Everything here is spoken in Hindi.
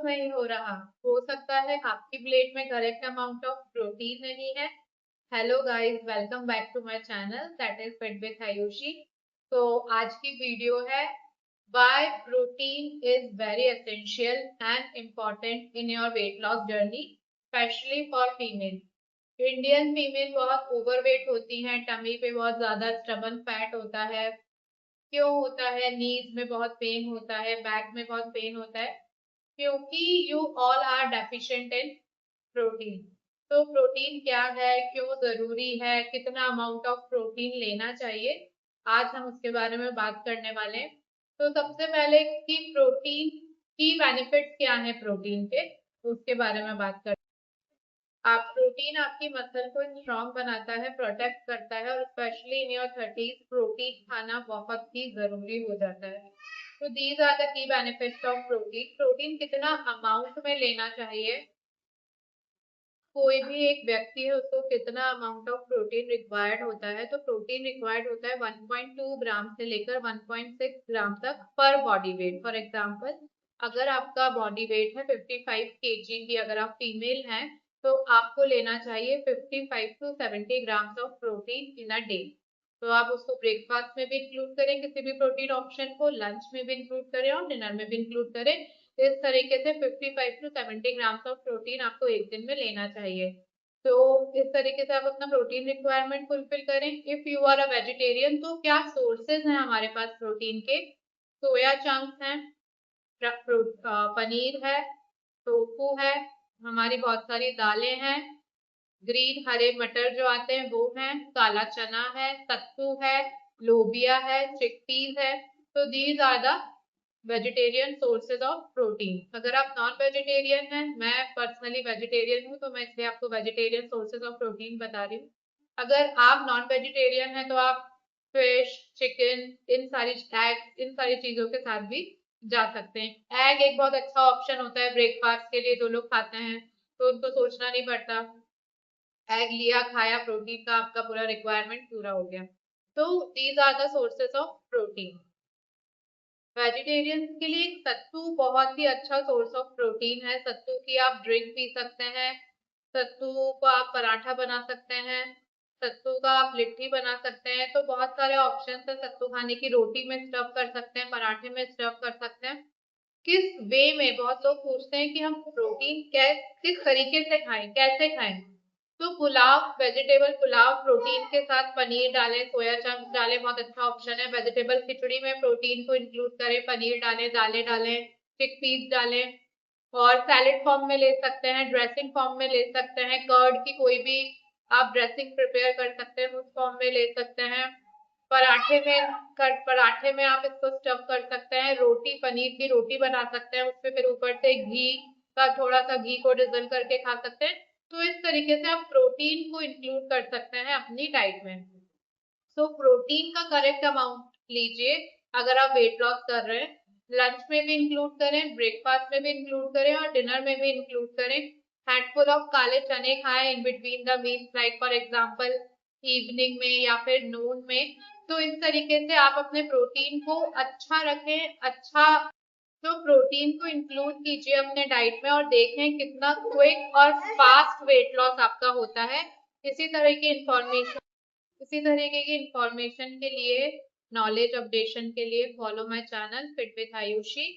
नहीं हो रहा, हो सकता है आपकी प्लेट में करेक्ट अमाउंट ऑफ प्रोटीन नहीं है। Hello guys, welcome back to my channel that is fit with Ayushi. तो आज की वीडियो है why protein is very essential and important in your weight loss journey, specially for female. Indian female बहुत ओवरवेट होती हैं, टमी पे बहुत ज्यादा स्टबन फैट होता है। क्यों होता है? नीज में बहुत पेन होता है, बैक में बहुत पेन होता है, क्योंकि you all are deficient in protein. तो प्रोटीन क्या है, क्यों जरूरी है, कितना अमाउंट ऑफ प्रोटीन लेना चाहिए, आज हम उसके बारे में बात करने वाले हैं। तो सबसे पहले कि प्रोटीन की बेनिफिट्स क्या है प्रोटीन के, उसके बारे में बात करते हैं। आप प्रोटीन आपकी मसल को स्ट्रॉन्ग बनाता है, प्रोटेक्ट करता है, और specially in your 30s protein खाना बहुत ही जरूरी हो जाता है। तो these are the key benefits of protein. Protein कितना अमाउंट में लेना चाहिए, कोई भी एक व्यक्ति है उसको कितना अमाउंट ऑफ प्रोटीन रिक्वायर्ड होता है? तो प्रोटीन रिक्वायर्ड होता है 1.2 ग्राम से लेकर 1.6 ग्राम तक पर बॉडी वेट। फॉर एग्जांपल, अगर आपका बॉडी वेट है 55 केजी की, अगर आप फीमेल हैं तो आपको लेना चाहिए 55 to 70 grams of protein in a day. तो आप उसको ब्रेकफास्ट में भी इंक्लूड करें, किसी भी प्रोटीन ऑप्शन को लंच में भी इंक्लूड करें और डिनर में भी इंक्लूड करें। इस तरीके से 55 टू 70 ग्राम्स ऑफ प्रोटीन आपको एक दिन में लेना चाहिए। तो इस तरीके से आप अपना प्रोटीन रिक्वायरमेंट फुलफिल करें। If you are a vegetarian, तो क्या सोर्सेज हैं हमारे पास प्रोटीन के? सोया चंक्स हैं, पनीर है, टोफू है, हमारी बहुत सारी दालें हैं, ग्रीन हरे मटर जो आते हैं वो हैं, काला चना है, सत्तू है, लोबिया है, चिकपीस है। तो these are the vegetarian sources of protein. अगर आप नॉन वेजिटेरियन हैं, मैं पर्सनली वेजिटेरियन हूँ तो मैं इसलिए आपको वेजिटेरियन सोर्सेज ऑफ प्रोटीन बता रही हूँ। अगर आप नॉन वेजिटेरियन हैं तो आप फिश, चिकन, इन सारी चीजों के साथ भी जा सकते हैं। एग एक बहुत अच्छा ऑप्शन होता है ब्रेकफास्ट के लिए, जो लोग खाते हैं तो उनको सोचना नहीं पड़ता, एग लिया खाया, प्रोटीन का आपका पूरा रिक्वायरमेंट पूरा हो गया। तो these are the sources of protein. Vegetarians के लिए सत्तू बहुत ही अच्छा सोर्स ऑफ प्रोटीन है। सत्तू की आप ड्रिंक पी सकते हैं, सत्तू को आप पराठा बना सकते हैं, सत्तू का आप लिट्टी बना सकते हैं। तो बहुत सारे ऑप्शन है सत्तू खाने की। रोटी में स्टफ कर सकते हैं, पराठे में स्टफ कर सकते हैं। किस वे में, बहुत लोग पूछते हैं कि हम प्रोटीन किस तरीके से खाएं, कैसे खाएं। तो पुलाव, वेजिटेबल पुलाव प्रोटीन के साथ पनीर डालें, सोया चंक्स डालें, बहुत अच्छा ऑप्शन है। वेजिटेबल खिचड़ी में प्रोटीन को इंक्लूड करें, पनीर डालें, दालें डालें, चिकपीस डालें। और सैलेड फॉर्म में ले सकते हैं, ड्रेसिंग फॉर्म में ले सकते हैं, कर्ड की कोई भी आप ड्रेसिंग प्रिपेयर कर सकते हैं उस फॉर्म में ले सकते हैं। पराठे में आप इसको स्टफ कर सकते हैं, रोटी, पनीर की रोटी बना सकते हैं, उसपे फिर ऊपर से घी का थोड़ा सा घी को डिजल करके खा सकते हैं। तो इस तरीके से आप प्रोटीन को इंक्लूड कर सकते हैं अपनी डाइट में। तो प्रोटीन का करेक्ट अमाउंट लीजिए। अगर आप वेट लॉस कर रहे हैं, लंच में भी इंक्लूड करें, ब्रेकफास्ट में भी इंक्लूड करें और डिनर में भी इंक्लूड करें। हैंडफुल ऑफ काले चने खाएं in between the meals, like for example evening में या फिर नून में। तो इस तरीके से आप अपने प्रोटीन को अच्छा रखें, अच्छा। तो प्रोटीन को इंक्लूड कीजिए अपने डाइट में और देखें कितना क्विक और फास्ट वेट लॉस आपका होता है। इसी तरह की इंफॉर्मेशन इसी तरीके की इंफॉर्मेशन के लिए, नॉलेज अपडेशन के लिए follow my channel fit with Ayushi.